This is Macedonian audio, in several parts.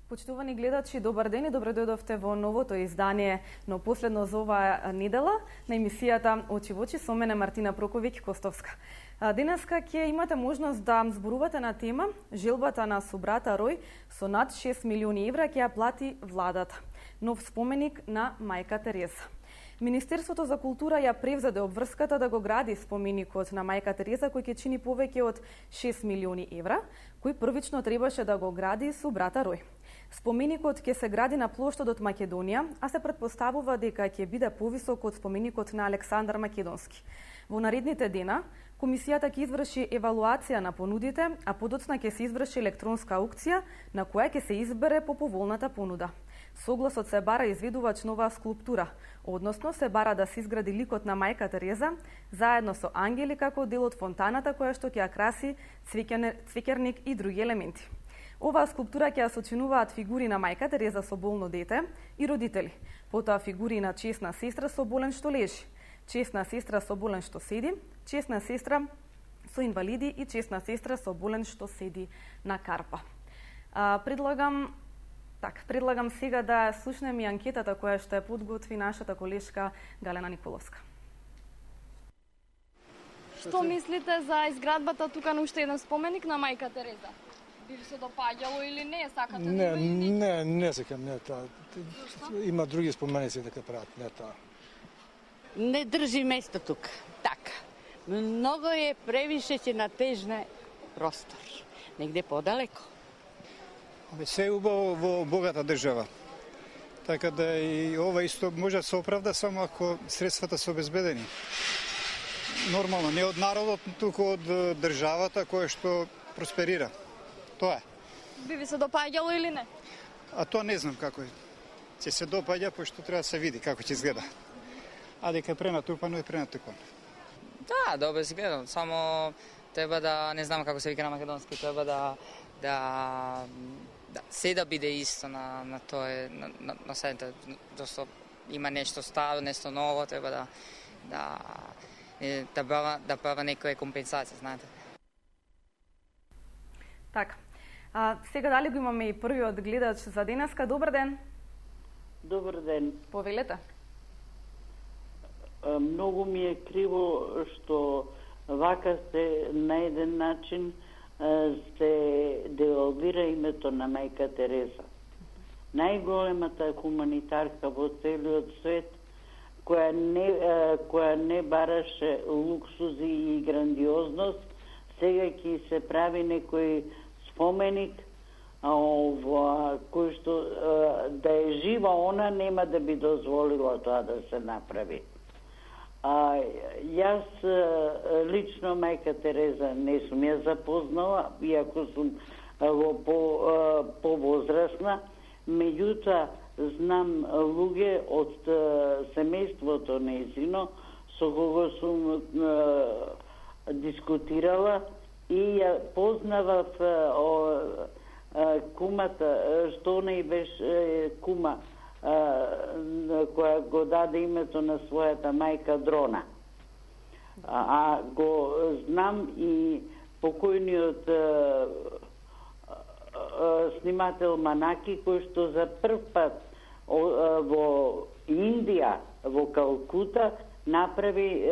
Почитувани гледачи, добар ден и добре дојдовте во новото издание, но последно за оваа недела на емисијата Очи во очи со мене Мартина Проковиќ-Костовска. Денеска ќе имате можност да зборувате на тема желбата на собрата Рој со над 6 милиони евра ќе ја плати владата. Нов споменик на мајка Тереза. Министерството за култура ја превзеде обврската да го гради споменикот на мајка Тереза кој ќе чини повеќе од 6 милиони евра, кој првично требаше да го гради собрата Рој. Споменикот ќе се гради на плоштадот Македонија, а се претпоставува дека ќе биде повисок од споменикот на Александар Македонски. Во наредните дена, комисијата ќе изврши евалуација на понудите, а подоцна ќе се изврши електронска аукција на која ќе се избере по поволната понуда. Согласот се бара изведувач нова скулптура, односно се бара да се изгради ликот на мајка Тереза, заедно со ангели како дел од фонтаната која што ќе ја краси цвеќерник и други елементи. Оваа скулптура ќе ја сочинуваат фигури на мајка Тереза со болно дете и родители, потоа фигури на чесна сестра со болен што лежи, чесна сестра со болен што седи, чесна сестра со инвалиди и чесна сестра со болен што седи на карпа. Предлагам сега да слушнеме и анкетата која што ја подготви нашата колешка Галена Николовска. Што мислите за изградбата тука на уште еден споменик на мајка Тереза? Би ви се допаѓало или не? Сакате да има или не? Не сакам, не тоа. Има други споменици дека прават, не тоа. Не држи место тука. Така. Многу е превише ќе натежне простор. Негде подалеко. Се е убаво во богата држава. Така да и ова исто може да се оправда само ако средствата се обезбедени. Нормално, не од народот, туку од државата која што просперира. Тоа е. Би ви се допаѓало или не? А тоа не знам како е. Ќе се допаѓа, пошто треба да се види како ќе изгледа. А дека е пренатупано, е пренатупано. Да, добро се гледам, само треба да, не знам како се вика на македонски, треба да се да биде исто на тоа, на сето, зашто има нешто старо, нешто ново, треба да права некоја компенсација, знаете. Така. Сега дали го имаме и првиот гледач за денеска? Добар ден. Добар ден. Повелете. Многу ми е криво што вака се на еден начин се девалвира името на мајка Тереза. Најголемата хуманитарка во целиот свет која не бараше луксузи и грандиозност, сега ќе се прави некој споменик кој што да е жива она нема да би дозволила тоа да се направи. Јас лично мајка Тереза не сум ја запознала, иако сум по-возрастна, меѓутоа знам луѓе од семејството нејзино со кого сум дискутирала и ја познавав кумата, што не беше кума, која го даде името на својата мајка Дрона. А го знам и покојниот снимател Манаки, кој што за прв пат во Индија, во Калкута, направи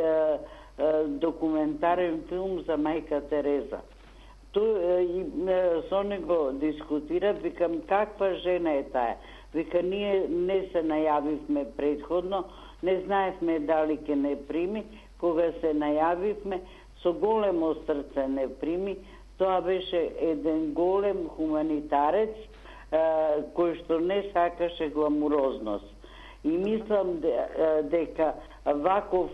документарен филм за мајка Тереза. Со него дискутира, викам каква жена е таа. Вика ние не се најавивме предходно, не знаевме дали ќе не прими, кога се најавивме, со големо срце не прими. Тоа беше еден голем хуманитарец кој што не сакаше гламурозност. И мислам дека ваков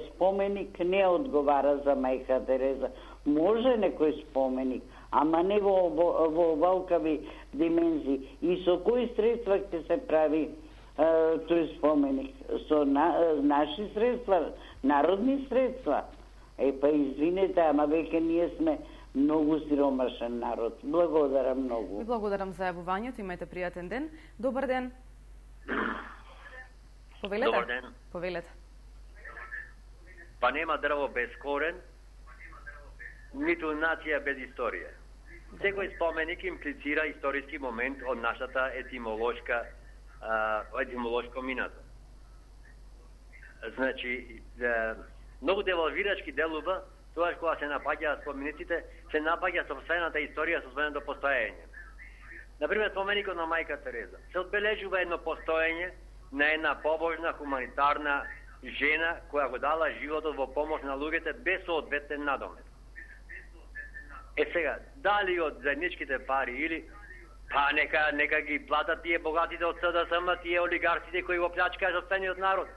споменик не одговара за мајка Тереза. Може некој споменик, ама не во валкави димензии. И со кои средства ќе се прави тој споменик? Со наши средства, народни средства. Па извинете, ама веќе ние сме многу сиромашен народ. Благодарам многу. Благодарам за јавувањето, имајте пријатен ден. Добар ден. Повелете? Добар ден. Повелете. Па нема дрво без корен, ниту нација без историја. Секој споменик имплицира историски момент од нашата етимолошко минато. Значи, многу девалвирачки делува, тоа кога се напаѓаат спомениците, се напаѓа собствената историја со своето постоење. Например, споменикот на мајка Тереза се одбележува едно постоење на една побожна, хуманитарна жена која го дала животот во помош на луѓето без соодветен надомет. Сега, дали од заедничките пари или па нека ги платат тие богатите од СДСМ, тие олигарсите кои го плячкаат собствениот народ,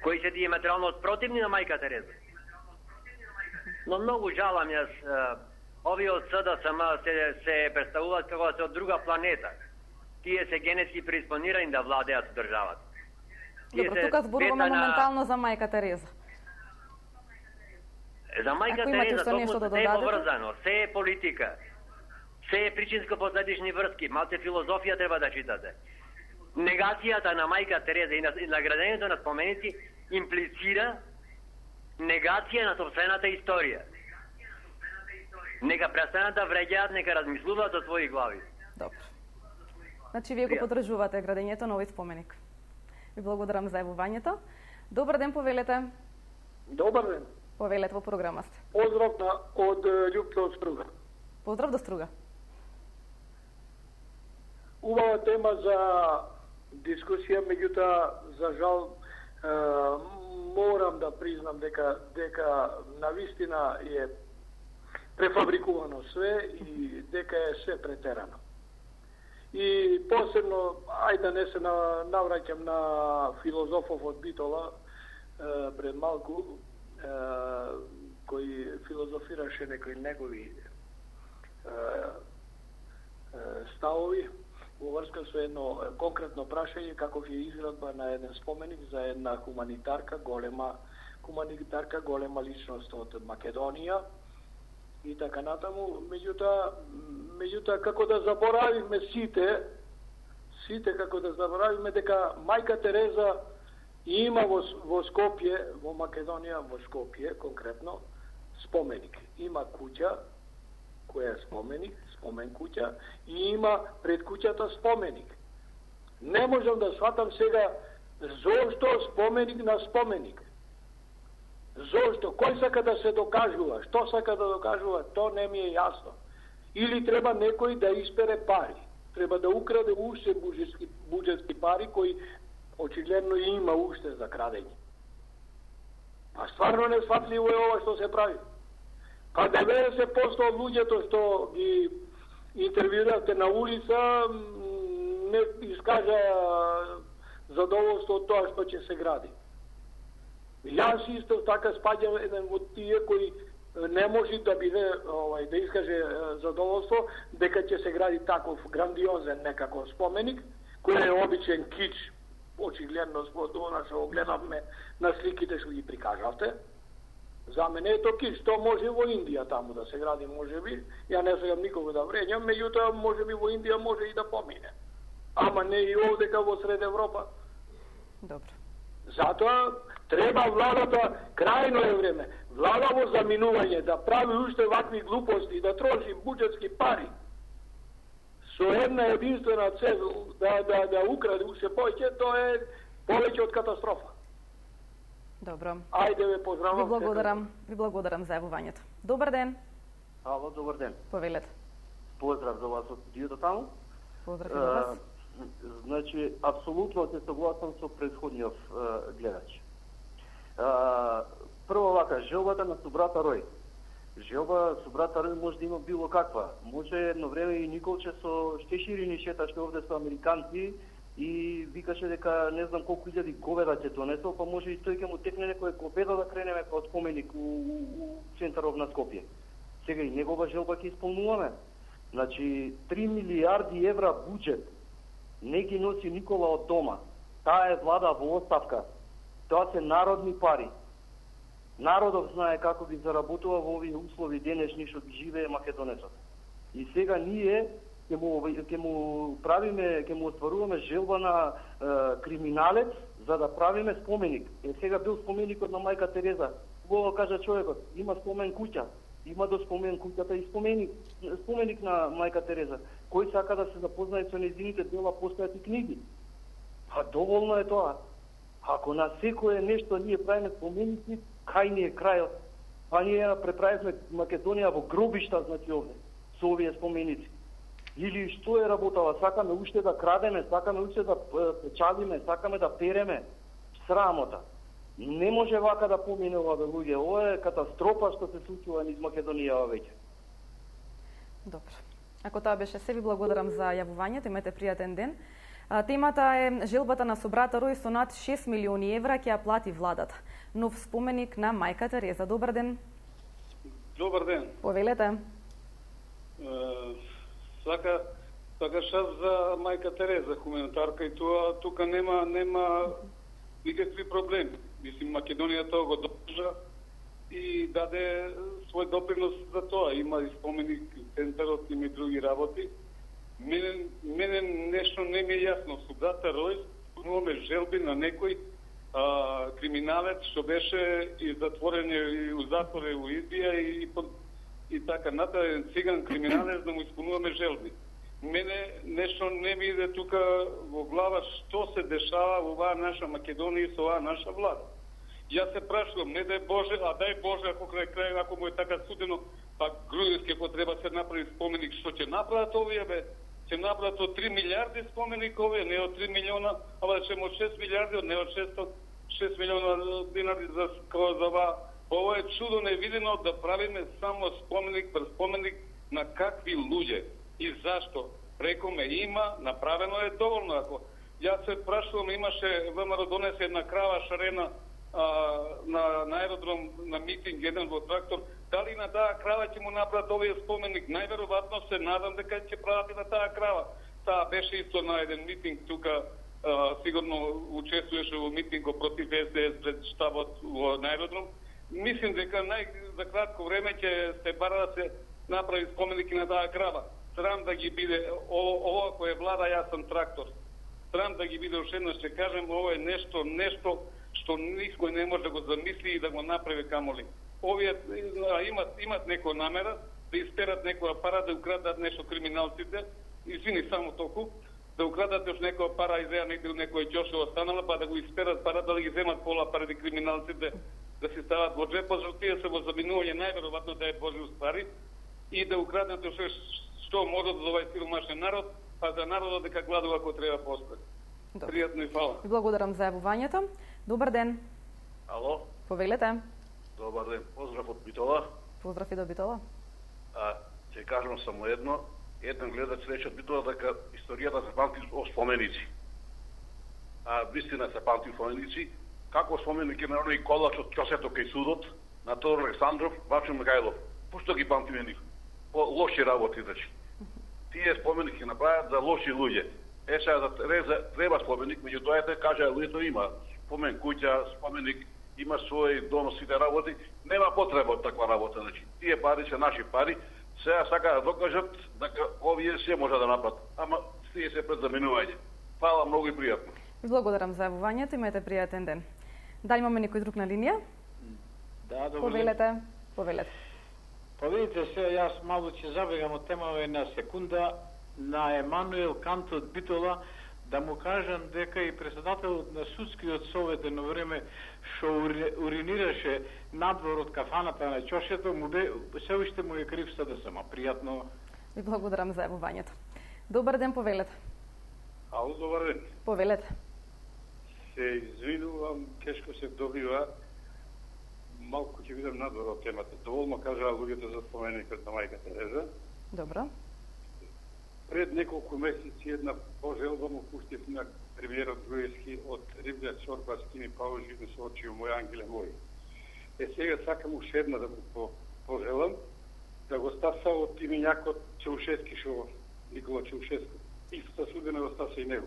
кои се диаметрално спротивни на мајка Тереза. Но многу жалам јас, овие од СДСМ се представуваат како да се од друга планета. Тие се генетски преиспонирани да владеат државата. Добро, тука зборуваме моментално за мајка Тереза. За мајка Тереза се е поврзано, се е политика, се е причинско-последични врски, малце филозофија треба да читате. Негацијата на мајка Тереза и наградењето на споменици имплицира негација на собствената историја. Нека престанат да вреѓаат, нека размислуваат од своји глави. Добро. Значи, вие го поддржувате градењето на овој споменик. Ви благодарам за јавувањето. Добар ден, повелете. Добар ден. Повелете во програма сте. Поздрав од Љупка од Струга. Поздрав до Струга. Убава тема за дискусија, меѓутоа, за жал, морам да признам дека навистина е префабрикувано све и дека е све претерано. И посебно, ајде да не се навраќам на филозофов од Битола пред малку, кој филозофираше некои негови ставови во врска со едно конкретно прашање каков е изградба на еден споменик за една хуманитарка, голема личност од Македонија и така натаму. Меѓутоа како да заборавиме сите како да заборавиме дека мајка Тереза има во Скопје, во Македонија, во Скопје конкретно споменик. Има куќа која е спомен куќа, и има пред куќата споменик. Не можам да сватам сега зошто споменик на споменик. Зошто? Кој сака да се докажува? Што сака да докажува? То не ми е јасно. Или треба некој да испере пари. Треба да украде уште буџетски пари кои очигледно има уште за крадење. А стварно несфатливо е ова што се прави. Па 90% од луѓето што ги интервјуирате на улица не искажа задоволство од тоа што ќе се гради. Јас исто така спаѓам еден од тие кои не може да биде да искаже задоволство дека ќе се гради таков грандиозен некако споменик кој е обичен кич, очигледно од она што гледавме на сликите што ги прикажавте. За мене е то кич, тоа може во Индија таму да се гради, можеби. Ја не сакам никога да врењам, меѓутоа можеби во Индија може и да помине. Ама не и овдека во Сред Европа. Добро. Затоа треба владата, крајно е време, влада во заминување да прави уште вакви глупости, да троши буџетски пари со една единствена цел да украде уште повеќе, тоа е повеќе од катастрофа. Добро. Ајде ве поздравам. Ви благодарам за јавувањето. Добар ден. Ало, добар ден. Повелете. Поздрав за вас од студиото таму. Поздрав за вас. Значи, апсолутно се согласам со претходниот гледач. Прво вака, желбата на Субрата Рој. Желба Субрата Рој може да има било каква. Може едно време и Николче со Штеширини шеташе овде со американци и викаше дека не знам колку илјади говеда ќе донесел, па може и тој ќе му текне некој говеда да кренеме од споменик у центарот на Скопје. Сега и негова желба ќе исполнуваме. Значи, 3 милиарди евра буџет не ги носи Никола од дома. Таа е влада во оставка. Тоа се народни пари. Народов знае како ги заработува во овие услови денешни што ги живее македонецот. И сега ние ќе му остваруваме желба на криминалец за да правиме споменик. Сега бил споменикот на мајка Тереза. Убаво кажа човекот, има спомен куќа. Има до спомен куќата и споменик на мајка Тереза. Кој сака да се запознае со нејзините дела, постојат и книги. Па доволно е тоа. Ако на секое нешто ние правиме споменици, кај ни е крајот? Па ние преправивме Македонија во гробишта, значи овде, со овие споменици. Или што е работава? Сакаме уште да крадеме, сакаме уште да печалиме, сакаме да переме. Срамота. Не може вака да помине ова, луѓе. Ова е катастрофа што се случува низ Македонија веќе. Добро. Ако тоа беше се, ви благодарам за јавувањето, имате пријатен ден. Темата е желбата на собрата Рој со над 6 милиони евра ќе ја плати владата. Нов споменик на мајка Тереза. Добар ден. Добар ден. Повелете. Сакаш за мајка Тереза коментарка и тоа тука нема никакви проблеми. Мислим, Македонија тоа го држа и даде свој допринос за тоа. Има и споменик центарот, има и други работи. Мене нешто не ми е јасно. Собрата Рој имаме желби на некој криминалец што беше и затворен и у затвор у Избија и така натаму циган криминалец да му исполнуваме желби. Мене нешто не ми иде тука во глава што се дешава во оваа наша Македонија и со оваа наша влада. Јас се прашувам, не дај Боже, а дај Боже ако крај ако му е така судено, па Груевски ако треба се направи споменик, што ќе направат овие бе? Ќе направат од 3 милиарди споменик овие, не од 3 милиона, ама ќе од 6 милиарди, не од 6 милиона динари за ова. Ова е чудо невидено да правиме само споменик пред споменик на какви луѓе. И зашто? Рекоме има, направено е доволно. Ако јас се прашувам, имаше ВМРО донесе една крава шарена на аеродром на митинг еден во трактор, дали на таа крава ќе му направат овие споменик? Најверојатно се надам дека ќе прават и на таа крава. Таа беше исто на еден митинг тука, сигурно учествуваше во митингот против СДС пред штабот на аеродром. Мислим дека за кратко време ќе се бара да се направи споменик и на таа крава. Срам да ги биде, ова кој е влада, јас сум трактор. Срам да ги биде, уште еднаш ќе кажем, ова е нешто што никој не може да го замисли и да го направи камоли. Овие имат некоја намера да исперат некоја пара, да украдат нешто криминалците, извини само толку, да украдат još некоја пара изеја некој џоше останала, па да го исперат пара, да ги земат пола пари криминалците, да си стават во джепа, за тие се во заминување најверојатно да е Божи уствари и да украдат уште што можат за овај сиромашен народ, па за народот дека гладува ако треба после. Пријатно и фала. Благодарам за јавувањето. Добар ден. Ало. Повелете. Добар ден. Поздрав од Битола. Поздрав и до Битола. Ќе кажам само едно. Еден гледач рече од Битола дека историјата се памти о споменици. Вистина се памти о споменици. Како споменик е на оној колач од ќосето кај судот на Тодор Александров, Вачо Михајлов. Пошто ги памтиме нив? По лоши работи, значи. Тие споменики направат за лоши луѓе. Сега за Тереза треба споменик, меѓутоа ете кажа луѓето има спомен куќа, споменик, има своји доносите работи, нема потреба од таква работа, значи. Тие пари се наши пари, сега сака да докажат дека овие се може да направат, ама тие се пред заминување. Фала многу и пријатно. Благодарам за јавувањето, имате пријатен ден. Дали имаме некој друг на линија? Да, добро. Повелете. Па видите се, јас малку ќе забегам од темава на секунда на Емануел Канто од Битола, да му кажам дека и председателот на судскиот совет едно време што уринираше надвор од кафаната на ќошето, се уште му е крив СДСМ. Пријатно. Ви благодарам за јавувањето. Добар ден, повелете. Ало, добар ден. Повелете. Се извинувам, тешко се добива. Малку ќе видам надвор од темата. Доволно кажаа луѓето за споменикот на мајка Тереза. Добро. Пред неколку месеци една пожелба му пуштив на премиерот Груевски од ривља чорба скини паужи да се очи у мој ангеле мој. Сега сакам уште една да му пожелам да го стаса од имињакот Чаушески, шо Никола Чаушеску. Истата судбина го стаса и него.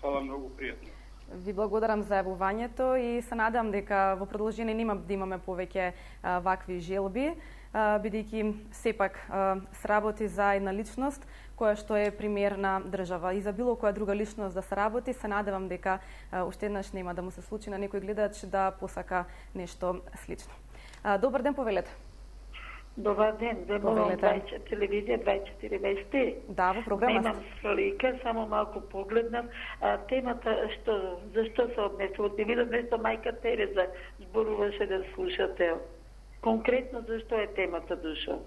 Фала многу пријатно. Ви благодарам за јавувањето и се надам дека во продолжение нема да имаме повеќе вакви желби, бидејќи сепак сработи за една личност која што е пример на држава и за било која друга личност да се работи, се надевам дека уште еднаш нема да му се случи на некој гледач да посака нешто слично. Добар ден, повелете. Добар ден, Демолон 20 телевизија 24 вести. Да, во програма. Немам слика, само малку погледнав. Темата зашто се однесува? Ти видов нешто мајка Тереза зборуваше да слушател. Конкретно зашто е темата дошла?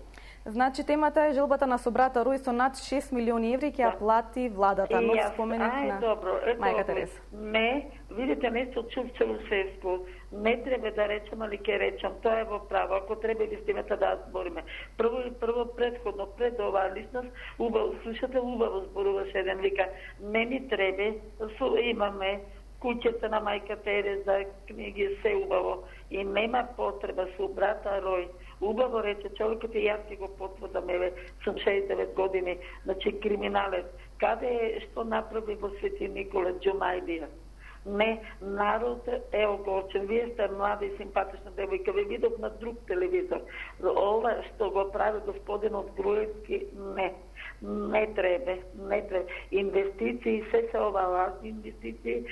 Значи темата е желбата на собрата Рој со над 6 милиони еври ќе ја плати владата, нов споменик на мајка Тереза. Не, видите, нешто чув Целусеско. Не треба да речем, али ќе речем. Тоа е во право. Ако треба вистината да збориме. Прво предходно, пред оваа личност, убаво слушате, убаво зборуваше еден, вика, не ни треба, имаме куќата на мајка Тереза, книги, се убаво. И нема потреба со брата Рој. Убаво рече човекот и јас ќе го потврдам, еве, сум 69 години, значи криминалец. Каде е што направи во Свети Никола Џумајдија? Не, народ е огорчен. Вие сте млада и симпатична девојка, ве видов на друг телевизор. Ова што го прави господинот Груевски, не треба. Инвестиции, се ова важни инвестиции.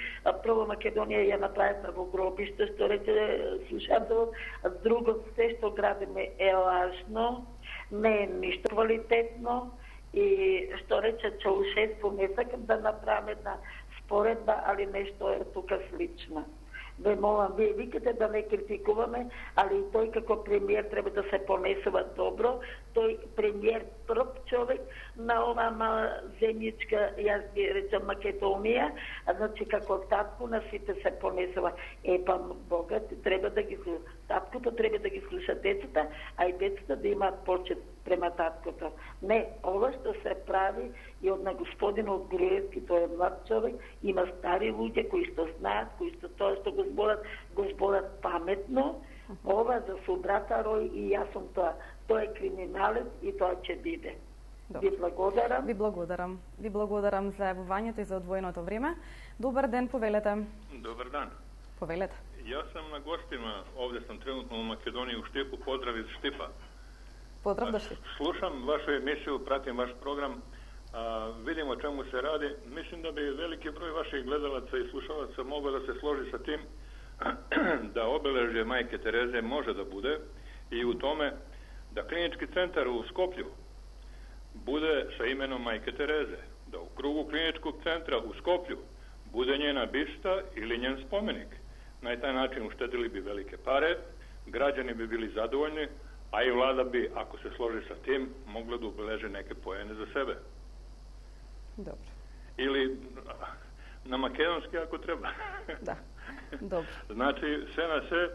Прво Македонија ја направи во гробиште, што рече слушателот, друго се што градиме е лажно, не е ништо квалитетно и што рече Чаушеско, не сакам да направам една споредба, али нешто е тука слично. Ве молам, вие викате да не критикуваме, али и тој како премиер треба да се понесува добро. Тој премиер прв човек на ова мала земјичка, јас ги речам Македонија, значи како татко на сите се понесува. Па Бога треба да ги слуша. Таткото треба да ги слуша децата, а и децата да имаат почет према таткото. Не, ова што се прави и од на господинот Груевски, тој е млад човек, има стари луѓе кои што знаат, кои што тоа што го зборат паметно. Ова за собрата Рој и јас сум тоа. Тоа е криминалец и тоа ќе биде. Ви благодарам. Ви благодарам за јавувањето и за одвоеното време. Добар ден, повелете. Добар ден. Повелете. Јас сам на гостина, овде сум тренутно во Македонија, у Штепу, поздрави за Штепа. Поздрав до Штепа. Слушам вашу емисiju, пратим ваш програм, видим о чему се ради. Мислим да би велики број ваших гледалаца и слушалаца могла да се сложи sa тим да обележје мајке Терезе може да буде и у томе да клинички центар у Скопју буде sa именом мајке Терезе, да у кругу клиничкog центра у Скопју bude njena bista ili njen spomenik. Na taj način uštedili bi velike pare, građani bi bili zadovoljni, a i vlada bi, ako se složi sa tim, mogla da obeleže neke poene za sebe. Dobro. Ili na makedonski ako treba. Da, dobro. Znači, sve na sve,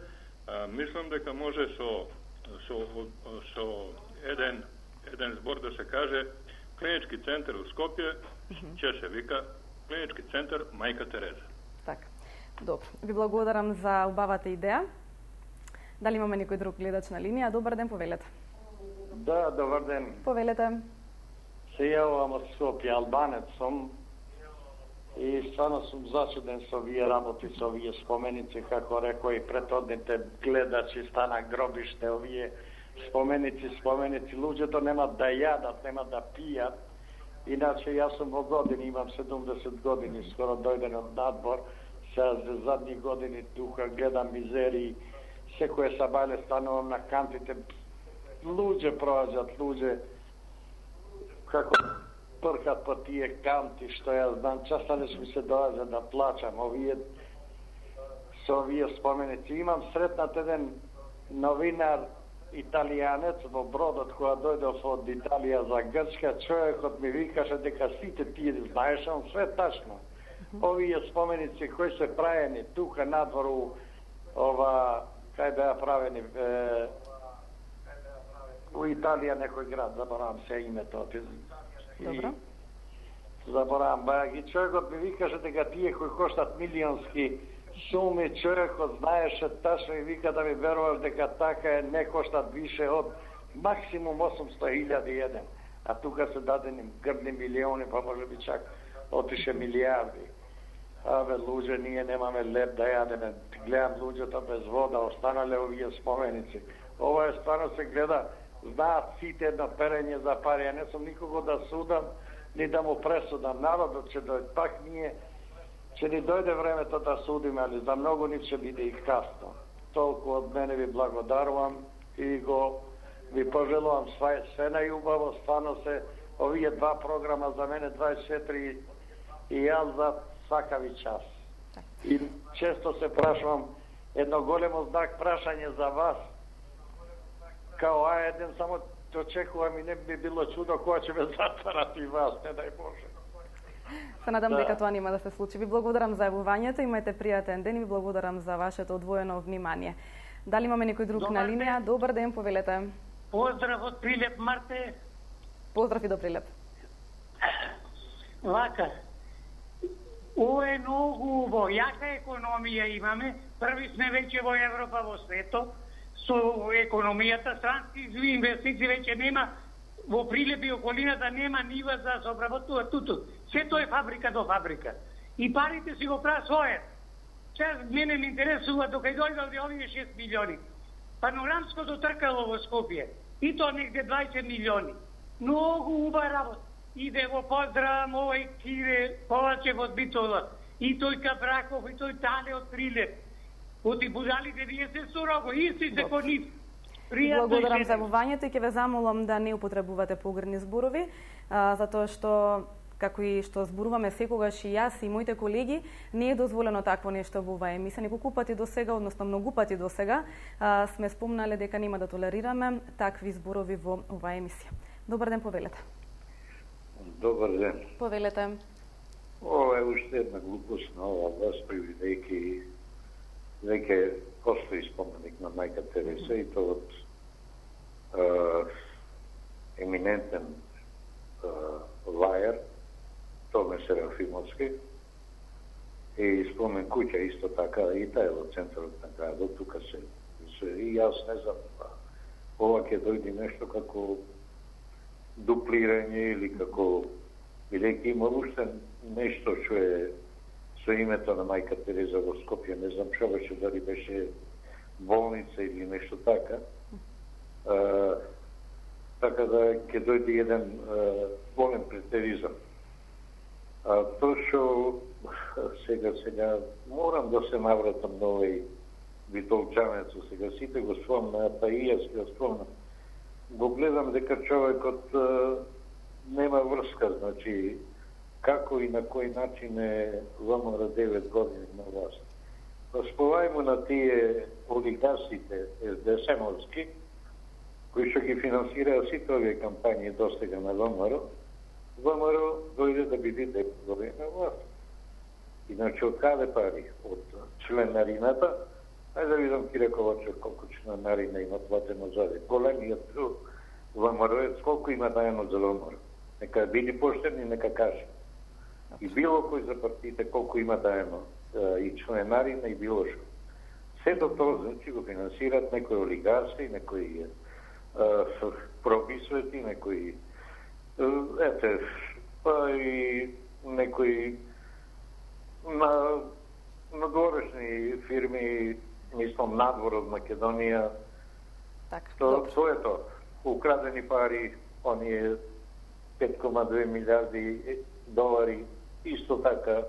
mislim da ka može jedan zbor da se kaže klinički centar u Skopje, će se vika Клинички центар Мајка Тереза. Така. Добро. Ви благодарам за убавата идеја. Дали имаме некој друг гледач на линија? Добар ден, повелете. Да, добар ден. Повелете. Се јавувам од Скопје, албанец сум и стварно сум зачуден со овие работи, со овие споменици, како рекоа и претhodните гледачи, стана гробиште, овие споменици, луѓето немат да јадат, немат да пијат. Иначе, јас сум во години, имам 70 години, скоро дојден од надбор, сега за задни години тука гледам мизерии, секој сабајле станувам на кантите, луѓе проаѓат, луѓе како пркат по тие канти, што јас знам, частанеш ми се доаѓа да плачам, со овие споменици. Имам сретнат еден новинар, италијанец во бродот кога дојдов од Италија за Грчка, човекот ми викаше дека сите тие знаеш, он све тачно. Овие споменици кои се правени тука надвор кај беа правени у Италија некој град, заборавам се името. Добро. Заборавам, ги човекот ми викаше дека тие кои коштат милионски суми, човекот знаеше тачно и вика да ми веруваш дека така е, не коштат више од максимум 800.000 еден. А тука се дадени грдни милиони, па може би чак отише милиарди. Абе, луѓе, ние немаме леп да јадеме. Гледам луѓето без вода, останале овие споменици. Ова е стварно се гледа, знаат сите едно перење за пари. Ја не сум никого да судам, ни да му пресудам. Народот ќе дојде, пак ние ќе ни дојде времето да судиме, али за многу ни ќе биде и касно. Толку од мене ви благодарувам и го ви пожелувам све најубаво, стварно се овие два програма за мене 24 и јас за сакави час. И често се прашувам едно големо знак прашање за вас. Као еден само те очекувам и не би било чудо кога ќе ме затварат и вас, не дај Боже. Се надам дека тоа нема да се случи. Ви благодарам за јавувањето, имајте пријатен ден и ви благодарам за вашето одвоено внимание. Дали имаме некој друг на линија? Добар ден, повелете. Поздрав од Прилеп, Марте. Поздрав и до Прилеп. Вака, ова е многу убаво. Јака економија имаме. Први сме веќе во Европа, во свето. Со економијата, странски инвестиции веќе нема. Во Прилеп и околината нема нива за да се обработува тутун. Сето е фабрика до фабрика. И парите си го прават своје. Час мене ме интересува докај дојдовде овие 6 милиони. Панорамското тркало во Скопје. И то негде 20 милиони. Многу убава работа. Иде го поздравам овој Кире Ковачев од Битола. И тој Капраков, и тој Тале од Прилеп. Оти будалите вие се сурого, истите ко нив. Благодарам за јавувањето и ќе ве замолам да не употребувате погрни зборови, затоа што како и што зборуваме секогаш и јас и моите колеги, не е дозволено такво нешто во оваа емисија. Неколку пати до сега, односно многу пати до сега, сме спомнале дека нема да толерираме такви зборови во оваа емисија. Добар ден, повелете. Добар ден. Повелете. Ова е уште една глупост на ова власт, бидејќи веќе постои споменик на мајка Тереза и тоа од еминентен лајар, Томе Серафимовски, и спомен куќа исто така, и таа е во центарот на градот, тука се и јас не знам, ова ќе дојде нешто како дуплирање или како, бидејќи има уште нешто што е со името на мајка Тереза во Скопје, не знам што беше, дали беше болница или нешто така. Така да ќе дојде еден голем претеризам. Тоа што сега морам да се навратам на овој Битолчанец, сега сите го спомнаат, а и јас го спомнам. Го гледам дека човекот нема врска, значи како и на кој начин е ВМРО 9 години на власт. Спомајмо на тие олигарсите СДСМовски, кои што ги финансираа сите овие кампањи достига на ВМРО, ВМРО дојде да биде 9 години на власт. Иначе од каде пари? Од членарината? Ајде да видам Кире Ковачев колку членарина има платено заде. Големиот ВМРО, колку има дајано за ВМРО? Нека биде поштен и нека каже. И било кој за партиите колку има дајано и членарина и било што. Сето тоа значи го финансират некои олигарси, некои пробисвети, некои па и некои надворешни фирми, мислам надвор од Македонија. Тоа е тоа. Украдени пари, оние 5,2 милиарди долари, исто така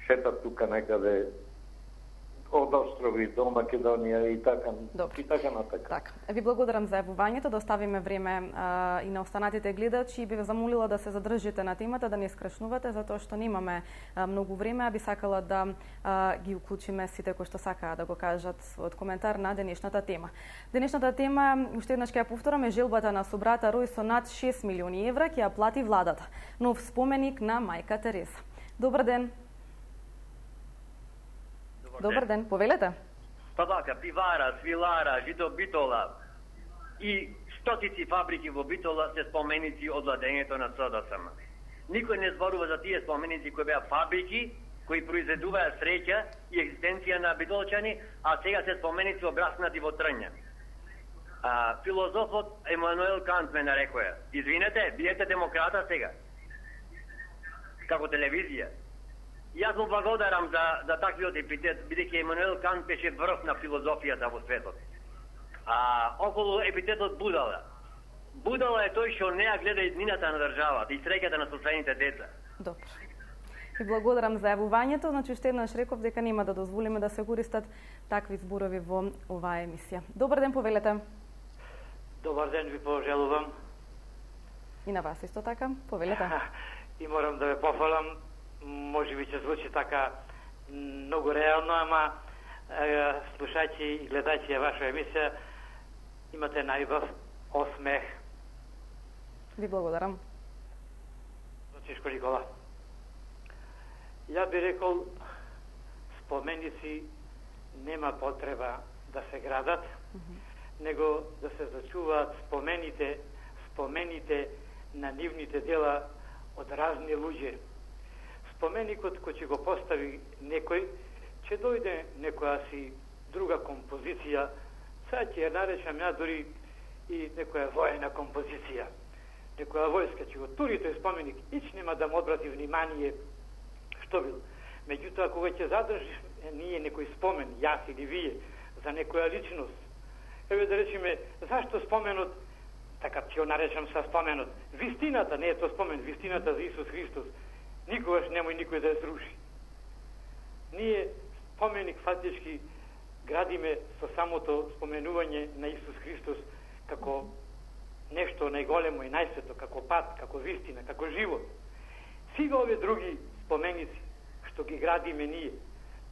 шетат тука некаде од острови до Македонија и така натака. Така. Ви благодарам за јавувањето, да оставиме време и на останатите гледачи и би ве замолила да се задржите на темата, да не скршнувате, затоа што немаме многу време, а би сакала да ги уклучиме сите кои што сакаат да го кажат од коментар на денешната тема. Денешната тема, уште еднаш ќе ја повторам, е желбата на собрата Рој со над 6 милиони евра ќе ја плати владата. Нов споменик на мајка Тереза. Добар ден. Добар ден, повелете. Па вака, пивара, свилара, жито Битола и стотици фабрики во Битола се споменици од владењето на СДСМ. Никој не зборува за тие споменици кои беа фабрики, кои произведуваа среќа и екзистенција на битолчани, а сега се споменици обраснати во трња. Филозофот Емануел Кант ме нарекоја. Извинете, биете демократа сега. Како телевизија. Јас му благодарам за таквиот епитет, бидејќи Емануел Кант беше врв на филозофијата во светот. Околу епитетот будала. Будала е тој што не ја гледа иднината на државата и среќата на собствените деца. Добро. И благодарам за јавувањето, значи уште еднаш реков дека нема да дозволиме да се користат такви зборови во оваа емисија. Добар ден, повелете. Добар ден ви пожелувам. И на вас исто така, повелете. И морам да ве пофалам, може би ќе звучи така многу реално, ама слушајќи и гледајќи ваша емисија, имате најубав осмех. Ви благодарам. Чишко Никола. Ја би рекол, споменици нема потреба да се градат, него да се зачуваат спомените на нивните дела од разни луѓе. Споменикот кој ќе го постави некој, ќе дојде некоја си друга композиција, сега ќе ја наречам ја дури и некоја воена композиција. Некоја војска ќе го тури тој споменик, ич нема да му обрати внимание што бил. Меѓутоа, кога ќе задржиш ние некој спомен, јас или вие, за некоја личност, еве да речеме, зашто споменот, така ќе го наречам са споменот, вистината, не е тоа спомен, вистината за Исус Христос, никогаш немој никој да ја сруши. Ние споменик фактички градиме со самото споменување на Исус Христос како нешто најголемо и најсвето, како пат, како вистина, како живот. Сите овие други споменици што ги градиме ние,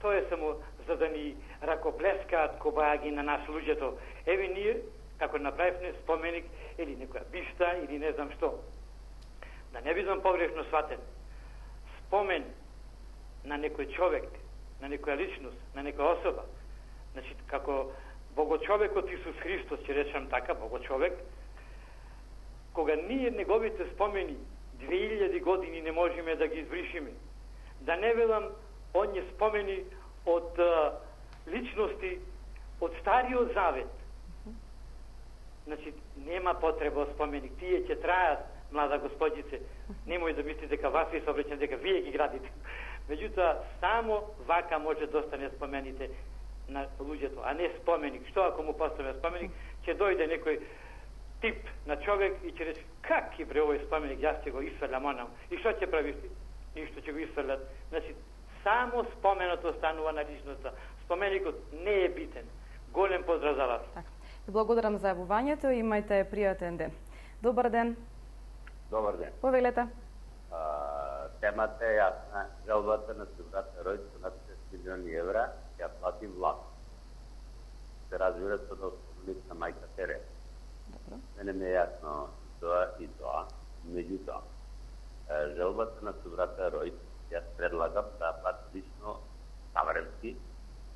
тоа е само за да ни ракоплескаат кобајаги на нас луѓето. Еве ние, како направивме споменик или некоја бишта или не знам што. Да не бидам погрешно сватен. Спомен на некој човек, на некоја личност, на некоја особа. Значи, како Богочовекот Исус Христос, ќе речам така, Богочовек, кога ние неговите спомени 2000 години не можеме да ги избришиме, да не велам оние спомени од личности од Стариот Завет. Значи, нема потреба од споменик. Тие ќе трајат, млада господице. Немој да мислите дека вас ви се обреќам, дека вие ги градите. Меѓутоа, само вака може да остане спомените на луѓето, а не споменик. Што ако му поставиме споменик, ќе дојде некој тип на човек и ќе рече, как е бре овој споменик, јас ќе го исфрлям онам. И што ќе правиш ти? Ништо ќе го исфрлят. Значи, само споменот останува на личноста. Споменикот не е битен. Голем поздрав за вас. Така. Благодарам за јавувањето и имајте пријатен ден. Добар ден. Добар ден. Повелете. Темата е јасна. Жалбата на Субрата Ројд со над 6 милиони евра ја плати власт. Се разбира со доставник на мајка Тереза. Мене ми е јасно тоа и тоа. Меѓутоа, жалбата на Субрата Ројд јас предлагам да плати лично Савремски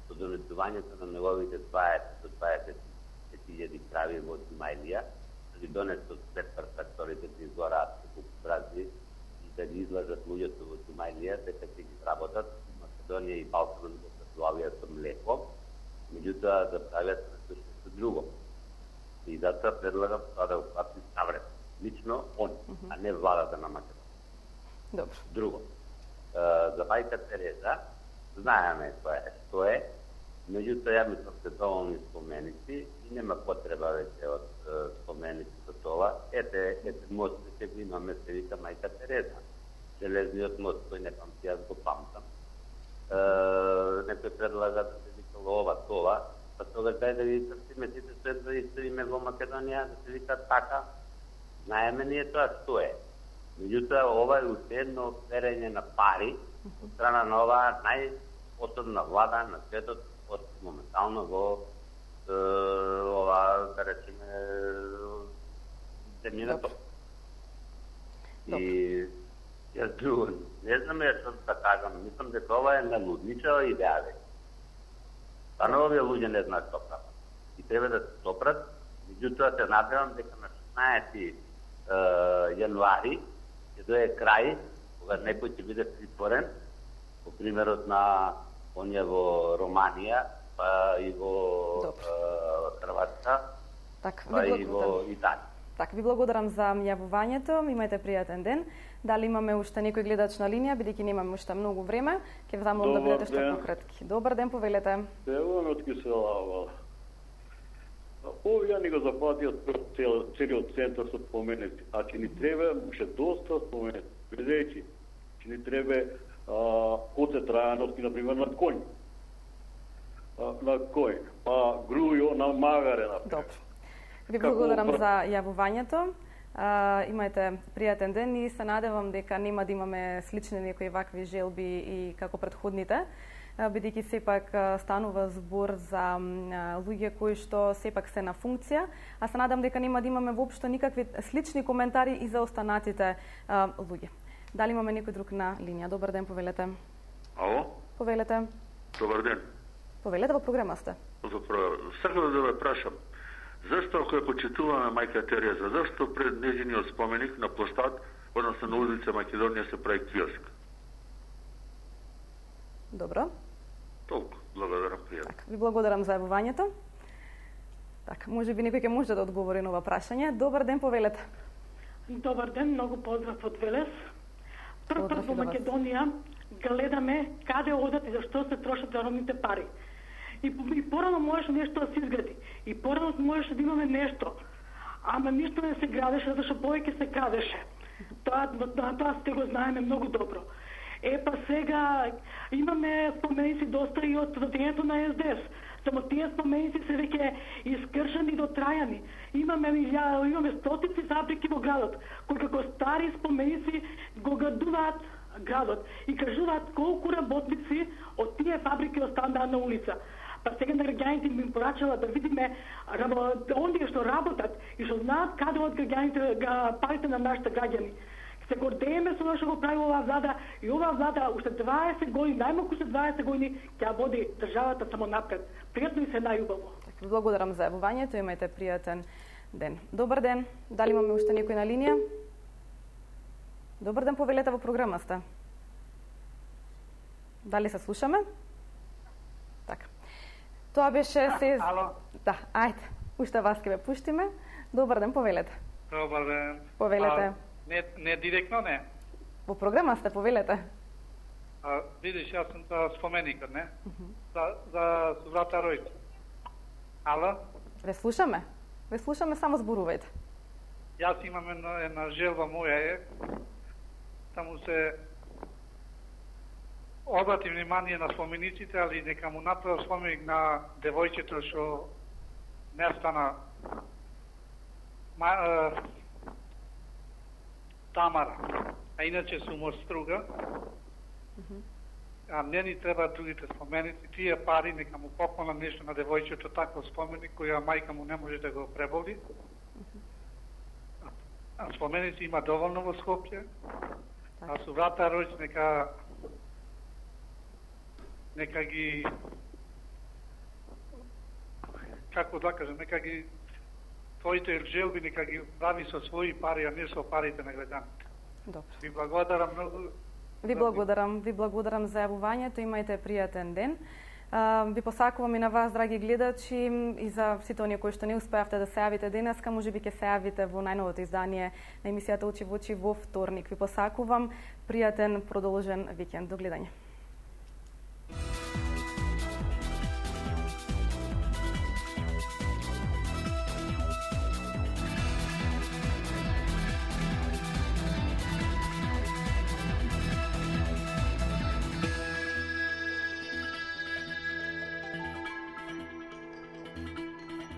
со донесувањето на неговите 20.000 крави во Зимајлија, да ги донесат пред тракторите да изгораат како брази и да ги излажат луѓето во Зимајлија, дека ќе ги работат Македонија и Балкан да се славиат со млеко, меѓутоа да правят нешто друго. И затоа предлагам тоа да го плати Саврем. Лично он, а не владата на Македонија. Добро. Друго. За мајка Тереза, знаеме што е, меѓутоа ја мислам се доволни споменици и нема потреба веќе од споменици за тоа. Ете мост ќе го имаме, се вика мајка Тереза. Железниот мост, кој не памти, јас го памтам. Некој предлага да се вика ова, тоа, па тогаш дај да ви трсиме сите се да иставиме во Македонија, да се вика така. Знаеме ние тоа што е. Меѓутоа, ова е уште едно перење на пари од страна на оваа најпосебна влада на светот, моментално во ова, да речеме, земјината. И јас друго, не знам што да кажам, мислам дека ова е налудничава идеја веќе. Стварно овие луѓе не знаат што прават. И треба да се сопрат, меѓутоа се надевам дека на 16 јануари ќе дое крај, кога некој ќе биде притворен, по примерот на оние во Романија, па и во Хрватска, па и во Италија. Така, ви благодарам за јавувањето, имајте пријатен ден. Дали имаме уште некој гледач на линија, бидејќи немаме уште многу време, ќе ви замолам да бидете што пократки. Добар ден, повелете. Ево од Киселава. Овие ни го заплатиот целиот центар со споменици, а ќе ни треба уште доста споменици. Бидејќи ќе ни треба коце трајаности, например, на коњ. На кој? Па грујо на магаре, например. Добро. Ви благодарам за јавувањето. Имајте пријатен ден и се надевам дека нема да имаме слични некои вакви желби и како претходните, бидејќи сепак станува збор за луѓе кои што сепак се на функција, а се надам дека нема да имаме воопшто никакви слични коментари и за останатите луѓе. Дали имаме некој друг на линија? Добар ден, повелете. Ало? Повелете. Добар ден. Повелете, во програма сте. Сакам да ве прашам, зашто ако ја почитуваме мајка Тереза, зашто пред нејзиниот споменик на площад, односно на улица Македонија се прави киоск? Добро. Толку, благодарам, пријатно. Ви благодарам за јавувањето. Така, може би некој ќе може да одговори на ова прашање. Добар ден, повелете. Добар ден, многу поздрав од Велес. Прв во Македонија гледаме каде одат и зашто се трошат народните пари. И порано можеше нешто да се изгради. И порано можеше да имаме нешто. Ама ништо не се градеше, зашто повеќе се крадеше. Тоа сте го знаеме многу добро. Па сега имаме споменици доста и од владењето на СДС. Само тие споменици се веќе искршени до трајани. Имаме стотици фабрики во градот, кои како стари споменици го градуваат градот и кажуваат колку работници од тие фабрики останаа на улица. Па сега на граѓаните им порачала да видиме оние што работат и што знаат каде од граѓаните парите на нашите граѓани. Се гордееме со што го прави оваа влада и оваа влада уште 20 години, најмалку уште 20 години ќе води државата само напред. Пријатно и се најубаво. Благодарам за јавувањето, имајте пријатен ден. Добар ден, дали имаме уште некој на линија? Добар ден, повелете, во програма сте. Дали се слушаме? Така. Тоа беше се... Ало? Да, ајде, уште вас ќе ве пуштиме. Добар ден, повелете. Добар ден. Повелете. Не директно, не. Во програма сте, повелете. Видиш, јас сум за споменикот, не? За Субрата Ројч. Ало? Ве слушаме. Ве слушаме, само зборувајте. Јас имам една желба моја таму се обрати внимание на спомениците, али нека му направи споменик на девојчето што нестана Тамара, а иначе сум од Струга. А не ни треба другите споменици. Тие пари нека му поклонат нешто на девојчето, таков споменик која мајка му не може да го преболи. А споменици има доволно во Скопје. А Субрата Ројч нека ги, како да кажем, нека ги твоите желби нека ги прави со своји пари, а не со парите на граѓаните. Добро. Ви благодарам многу. Ви благодарам за јавувањето, имајте пријатен ден. Ви посакувам и на вас, драги гледачи, и за сите оние кои што не успеавте да се јавите денеска, можеби ќе се јавите во најновото издание на емисијата Очи во очи во вторник. Ви посакувам пријатен продолжен викенд. До гледање.